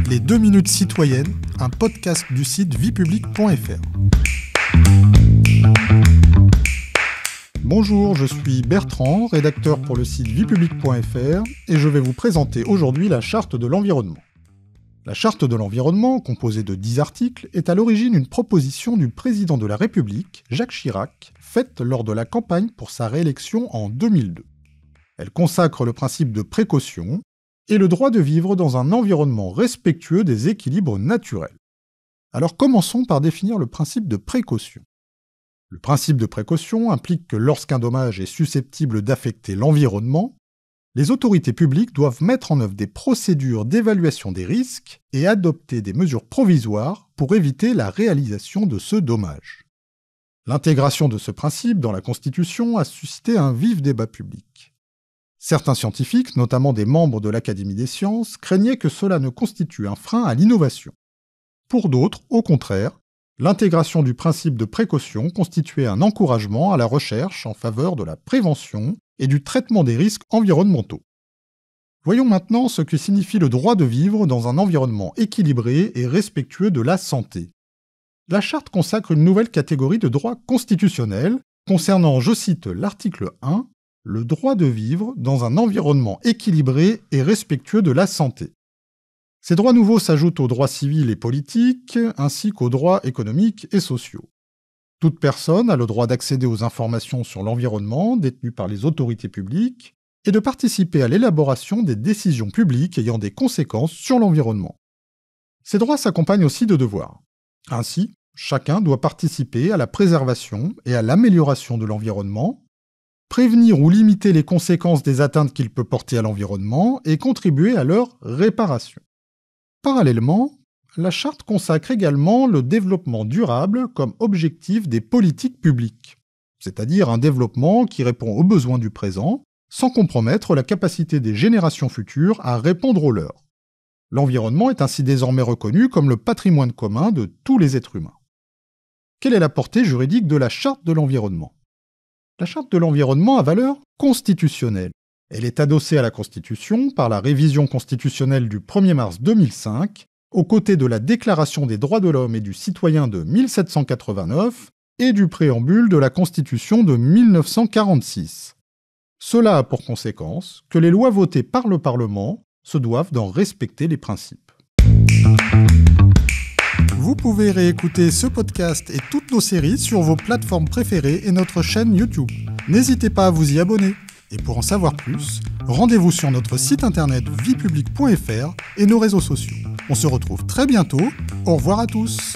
Les 2 minutes citoyennes, un podcast du site viepublique.fr. Bonjour, je suis Bertrand, rédacteur pour le site viepublique.fr et je vais vous présenter aujourd'hui la Charte de l'environnement. La Charte de l'environnement, composée de 10 articles, est à l'origine une proposition du président de la République, Jacques Chirac, faite lors de la campagne pour sa réélection en 2002. Elle consacre le principe de précaution et le droit de vivre dans un environnement respectueux des équilibres naturels. Alors commençons par définir le principe de précaution. Le principe de précaution implique que lorsqu'un dommage est susceptible d'affecter l'environnement, les autorités publiques doivent mettre en œuvre des procédures d'évaluation des risques et adopter des mesures provisoires pour éviter la réalisation de ce dommage. L'intégration de ce principe dans la Constitution a suscité un vif débat public. Certains scientifiques, notamment des membres de l'Académie des sciences, craignaient que cela ne constitue un frein à l'innovation. Pour d'autres, au contraire, l'intégration du principe de précaution constituait un encouragement à la recherche en faveur de la prévention et du traitement des risques environnementaux. Voyons maintenant ce que signifie le droit de vivre dans un environnement équilibré et respectueux de la santé. La Charte consacre une nouvelle catégorie de droits constitutionnels concernant, je cite l'article 1, le droit de vivre dans un environnement équilibré et respectueux de la santé. Ces droits nouveaux s'ajoutent aux droits civils et politiques, ainsi qu'aux droits économiques et sociaux. Toute personne a le droit d'accéder aux informations sur l'environnement détenues par les autorités publiques et de participer à l'élaboration des décisions publiques ayant des conséquences sur l'environnement. Ces droits s'accompagnent aussi de devoirs. Ainsi, chacun doit participer à la préservation et à l'amélioration de l'environnement, prévenir ou limiter les conséquences des atteintes qu'il peut porter à l'environnement et contribuer à leur réparation. Parallèlement, la Charte consacre également le développement durable comme objectif des politiques publiques, c'est-à-dire un développement qui répond aux besoins du présent, sans compromettre la capacité des générations futures à répondre aux leurs. L'environnement est ainsi désormais reconnu comme le patrimoine commun de tous les êtres humains. Quelle est la portée juridique de la Charte de l'environnement ? La Charte de l'environnement a valeur constitutionnelle. Elle est adossée à la Constitution par la révision constitutionnelle du 1er mars 2005, aux côtés de la Déclaration des droits de l'homme et du citoyen de 1789 et du préambule de la Constitution de 1946. Cela a pour conséquence que les lois votées par le Parlement se doivent d'en respecter les principes. Vous pouvez réécouter ce podcast et toutes nos séries sur vos plateformes préférées et notre chaîne YouTube. N'hésitez pas à vous y abonner. Et pour en savoir plus, rendez-vous sur notre site internet viepublique.fr et nos réseaux sociaux. On se retrouve très bientôt. Au revoir à tous.